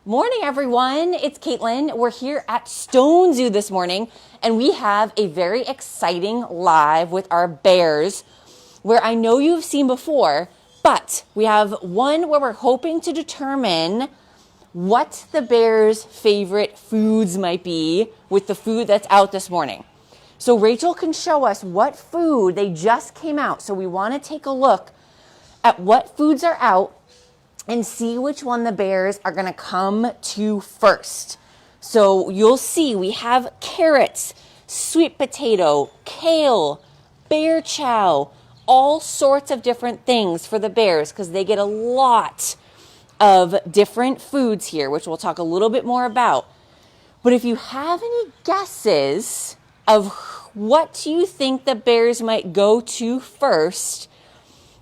Morning, everyone. It's Caitlin. We're here at Stone Zoo this morning, and we have a very exciting live with our bears, where I know you've seen before, but we have one where we're hoping to determine what the bears' favorite foods might be with the food that's out this morning. So Rachel can show us what food they just came out. So we want to take a look at what foods are out and see which one the bears are going to come to first. So you'll see we have carrots, sweet potato, kale, bear chow, all sorts of different things for the bears because they get a lot of different foods here, which we'll talk a little bit more about. But if you have any guesses of what you think the bears might go to first,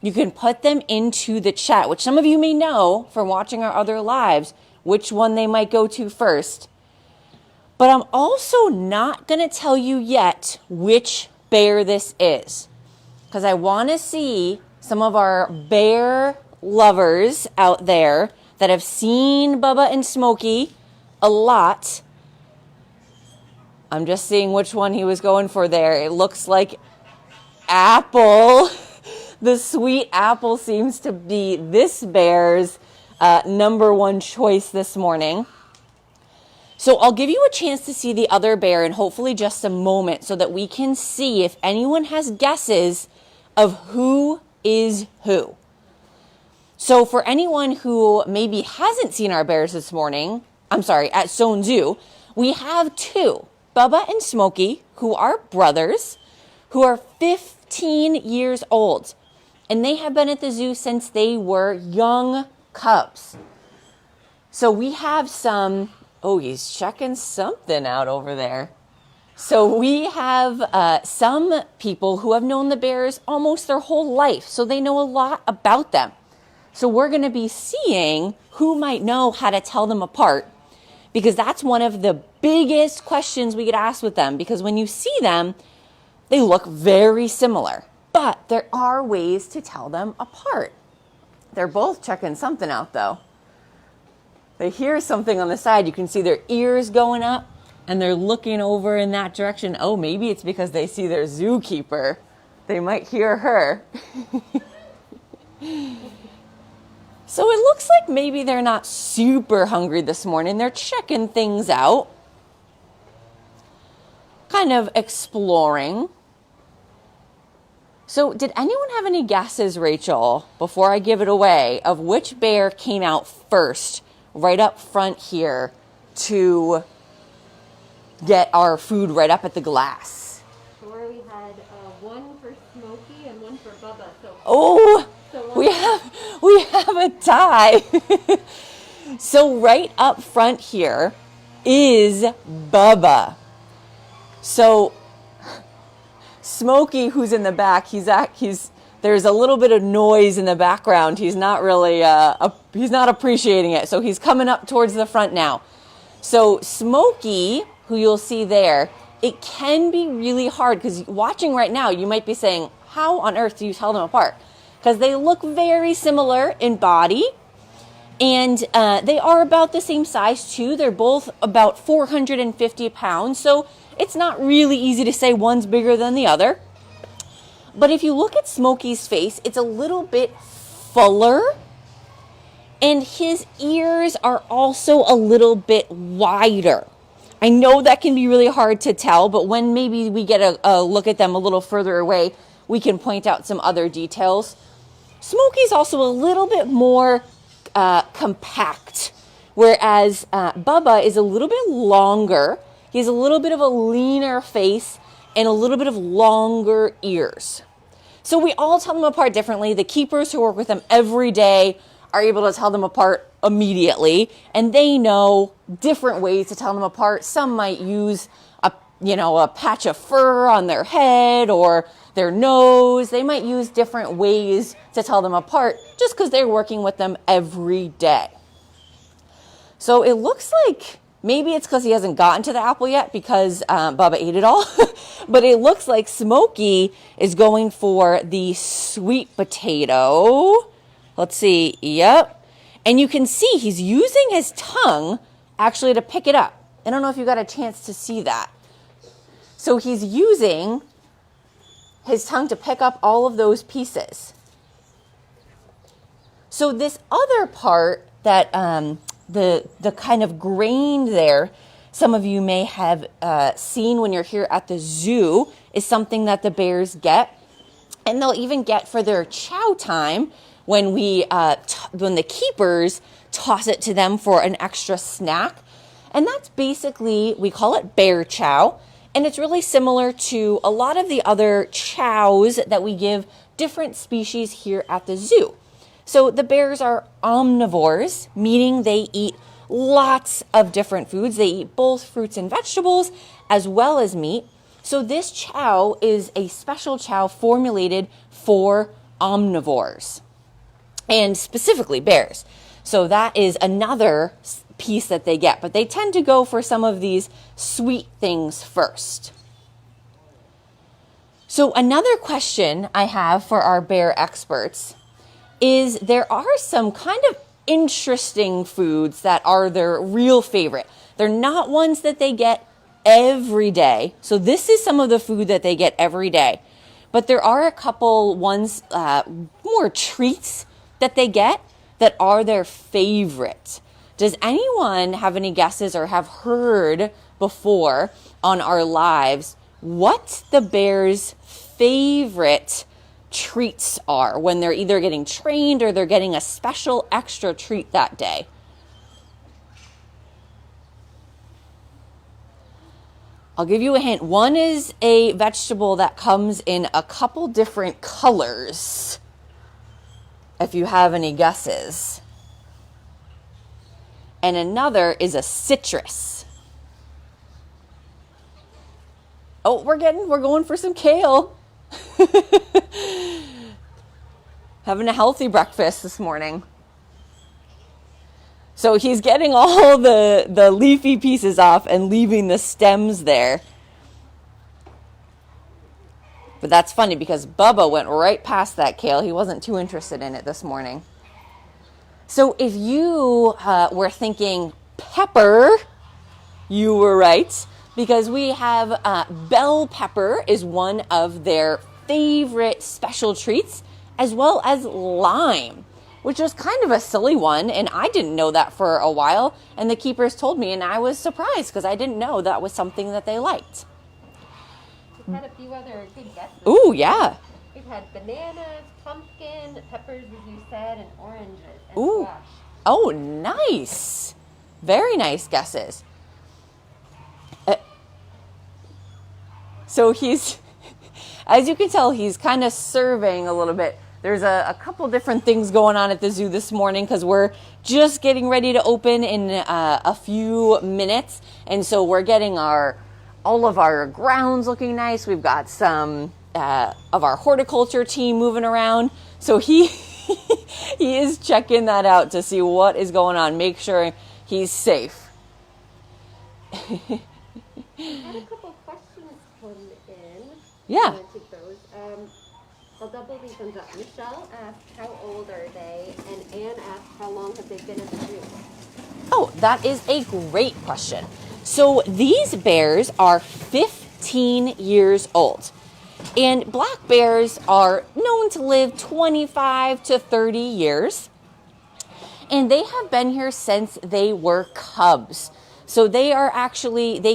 you can put them into the chat, which some of you may know from watching our other lives, which one they might go to first. But I'm also not going to tell you yet which bear this is, because I want to see some of our bear lovers out there that have seen Bubba and Smokey a lot. I'm just seeing which one he was going for there. It looks like apple. The sweet apple seems to be this bear's number one choice this morning. So I'll give you a chance to see the other bear in hopefully just a moment so that we can see if anyone has guesses of who is who. So for anyone who maybe hasn't seen our bears this morning, at Stone Zoo, we have two, Bubba and Smokey, who are brothers, who are 15 years old. And they have been at the zoo since they were young cubs. So we have some, he's checking something out over there. So we have some people who have known the bears almost their whole life. So they know a lot about them. So we're going to be seeing who might know how to tell them apart, because that's one of the biggest questions we get asked with them. Because when you see them, they look very similar. But there are ways to tell them apart. They're both checking something out, though. They hear something on the side. You can see their ears going up, and they're looking over in that direction. Oh, maybe it's because they see their zookeeper. They might hear her. So it looks like maybe they're not super hungry this morning. They're checking things out, kind of exploring. So did anyone have any guesses, Rachel, before I give it away, of which bear came out first, right up front here, to get our food right up at the glass? Sure, we had one for Smokey and one for Bubba. We have a tie. So right up front here is Bubba. So Smokey, who's in the back, there's a little bit of noise in the background. He's not really, he's not appreciating it. So he's coming up towards the front now. So Smokey, who you'll see there, it can be really hard because watching right now, you might be saying, how on earth do you tell them apart? Because they look very similar in body, and they are about the same size too. They're both about 450 pounds. So it's not really easy to say one's bigger than the other. But if you look at Smokey's face, it's a little bit fuller. And his ears are also a little bit wider. I know that can be really hard to tell, but when maybe we get a look at them a little further away, we can point out some other details. Smokey's also a little bit more compact, whereas Bubba is a little bit longer. He has a little bit of a leaner face and a little bit of longer ears. So we all tell them apart differently. The keepers who work with them every day are able to tell them apart immediately, and they know different ways to tell them apart. Some might use a patch of fur on their head or their nose. They might use different ways to tell them apart just because they're working with them every day. So it looks like maybe it's because he hasn't gotten to the apple yet because Bubba ate it all. But it looks like Smokey is going for the sweet potato. Let's see. Yep. And you can see he's using his tongue actually to pick it up. I don't know if you got a chance to see that. So he's using his tongue to pick up all of those pieces. So this other part that the kind of grain there, some of you may have seen when you're here at the zoo, is something that the bears get. And they'll even get for their chow time when when the keepers toss it to them for an extra snack. And that's basically, we call it bear chow. And it's really similar to a lot of the other chows that we give different species here at the zoo. So the bears are omnivores, meaning they eat lots of different foods. They eat both fruits and vegetables as well as meat. So this chow is a special chow formulated for omnivores and specifically bears. So that is another piece that they get, but they tend to go for some of these sweet things first. So another question I have for our bear experts is there are some kind of interesting foods that are their real favorite. They're not ones that they get every day. So this is some of the food that they get every day. But there are a couple ones, more treats that they get that are their favorite. Does anyone have any guesses or have heard before on our lives what the bears' favorite treats are when they're either getting trained or they're getting a special extra treat that day? I'll give you a hint. One is a vegetable that comes in a couple different colors, if you have any guesses. And another is a citrus. Oh, we're going for some kale. Having a healthy breakfast this morning. So he's getting all the leafy pieces off and leaving the stems there. But that's funny because Bubba went right past that kale. He wasn't too interested in it this morning. So if you were thinking pepper, you were right. Because we have bell pepper is one of their favorite special treats, as well as lime, which was kind of a silly one. And I didn't know that for a while. And the keepers told me, and I was surprised because I didn't know that was something that they liked. We've had a few other good guesses. Ooh, yeah. We've had bananas, pumpkin, peppers, as you said, and oranges, and Ooh. squash. Oh, nice. Very nice guesses. So he's, as you can tell, he's kind of serving a little bit. There's a couple different things going on at the zoo this morning because we're just getting ready to open in a few minutes. And so we're getting all of our grounds looking nice. We've got some of our horticulture team moving around. So he is checking that out to see what is going on, make sure he's safe. I had a couple questions come in. Yeah. I'm gonna take those. I'll double these ones up. Michelle asked, how old are they? And Anne asked, how long have they been at the zoo? Oh, that is a great question. So these bears are 15 years old. And black bears are known to live 25 to 30 years. And they have been here since they were cubs. So they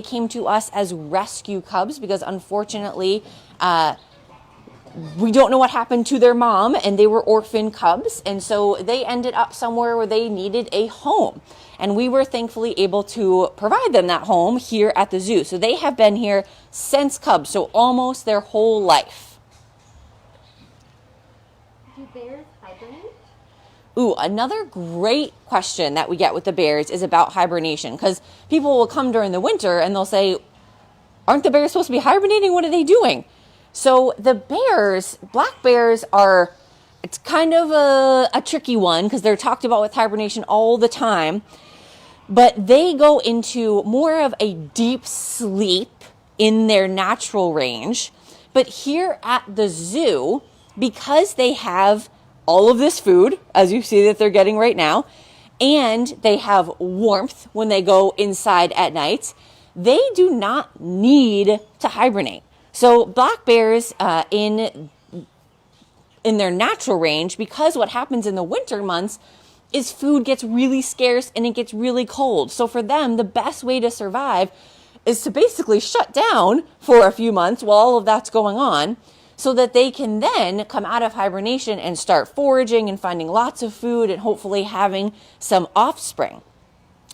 came to us as rescue cubs because unfortunately, we don't know what happened to their mom and they were orphan cubs. And so they ended up somewhere where they needed a home. And we were thankfully able to provide them that home here at the zoo. So they have been here since cubs, so almost their whole life. Do bears hibernate? Ooh, another great question that we get with the bears is about hibernation. Because people will come during the winter and they'll say, aren't the bears supposed to be hibernating? What are they doing? So the bears, black bears are, it's kind of a tricky one because they're talked about with hibernation all the time. But they go into more of a deep sleep in their natural range. But here at the zoo, because they have all of this food, as you see that they're getting right now, and they have warmth when they go inside at night, they do not need to hibernate. So black bears in their natural range, because what happens in the winter months is food gets really scarce and it gets really cold. So for them, the best way to survive is to basically shut down for a few months while all of that's going on, so that they can then come out of hibernation and start foraging and finding lots of food and hopefully having some offspring.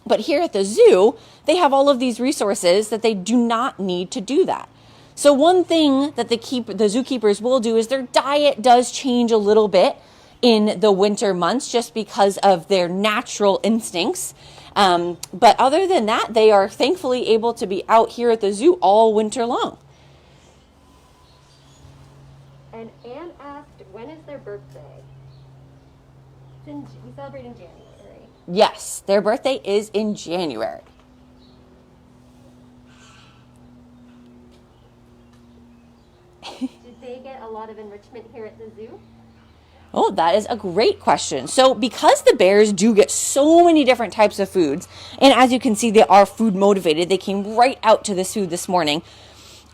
But here at the zoo, they have all of these resources that they do not need to do that. So one thing that the zookeepers will do is their diet does change a little bit in the winter months just because of their natural instincts. But other than that, they are thankfully able to be out here at the zoo all winter long. And Anne asked, when is their birthday? We celebrate in January. Yes, their birthday is in January. Did they get a lot of enrichment here at the zoo? Oh, that is a great question. So because the bears do get so many different types of foods, and as you can see, they are food motivated, they came right out to the zoo this morning.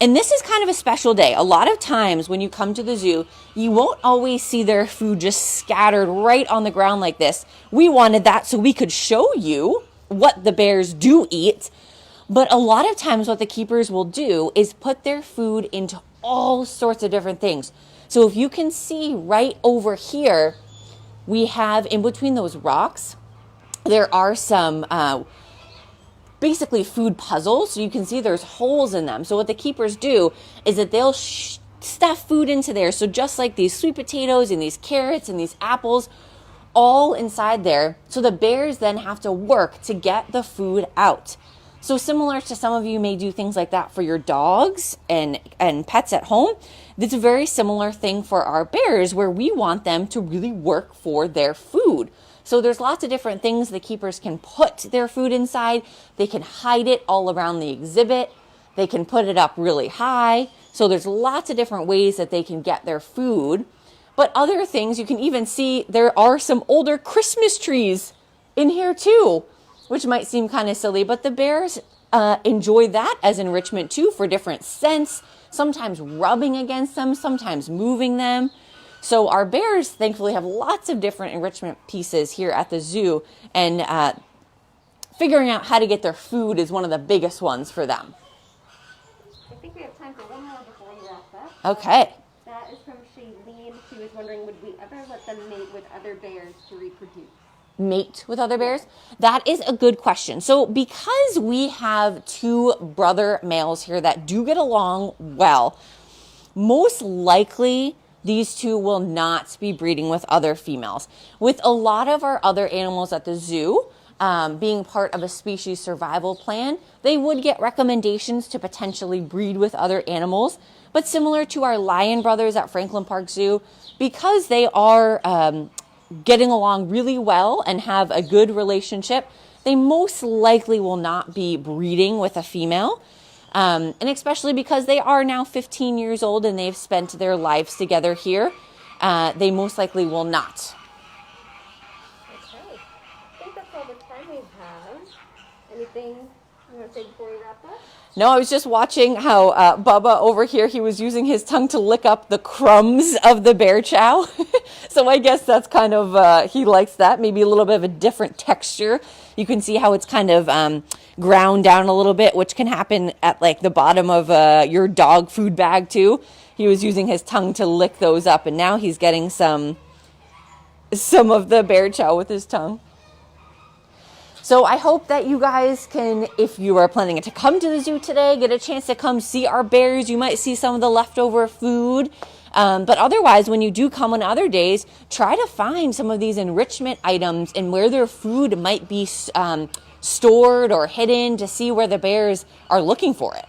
And this is kind of a special day. A lot of times when you come to the zoo, you won't always see their food just scattered right on the ground like this. We wanted that so we could show you what the bears do eat. But a lot of times what the keepers will do is put their food into all sorts of different things. So if you can see right over here, we have in between those rocks, there are some basically food puzzles. So you can see there's holes in them. So what the keepers do is that they'll stuff food into there. So just like these sweet potatoes and these carrots and these apples, all inside there. So the bears then have to work to get the food out. So similar to some of you may do things like that for your dogs and pets at home, it's a very similar thing for our bears where we want them to really work for their food. So there's lots of different things the keepers can put their food inside. They can hide it all around the exhibit. They can put it up really high. So there's lots of different ways that they can get their food. But other things, you can even see there are some older Christmas trees in here too, which might seem kind of silly, but the bears enjoy that as enrichment too for different scents, sometimes rubbing against them, sometimes moving them. So our bears thankfully have lots of different enrichment pieces here at the zoo, and figuring out how to get their food is one of the biggest ones for them. I think we have time for one more before we wrap up. Okay. That is from Shailene. She was wondering, would we ever let them mate with other bears to reproduce? Mate with other bears? That is a good question. So because we have two brother males here that do get along well, most likely these two will not be breeding with other females. With a lot of our other animals at the zoo, being part of a species survival plan, they would get recommendations to potentially breed with other animals. But similar to our lion brothers at Franklin Park Zoo, because they are getting along really well and have a good relationship, they most likely will not be breeding with a female. And especially because they are now 15 years old and they've spent their lives together here, they most likely will not. Okay. I think that's all the time we have. Anything you want to say before we wrap up? No, I was just watching how Bubba over here, he was using his tongue to lick up the crumbs of the bear chow. So I guess that's kind of, he likes that. Maybe a little bit of a different texture. You can see how it's kind of ground down a little bit, which can happen at like the bottom of your dog food bag too. He was using his tongue to lick those up, and now he's getting some of the bear chow with his tongue. So I hope that you guys can, if you are planning to come to the zoo today, get a chance to come see our bears. You might see some of the leftover food. But otherwise, when you do come on other days, try to find some of these enrichment items and where their food might be stored or hidden to see where the bears are looking for it.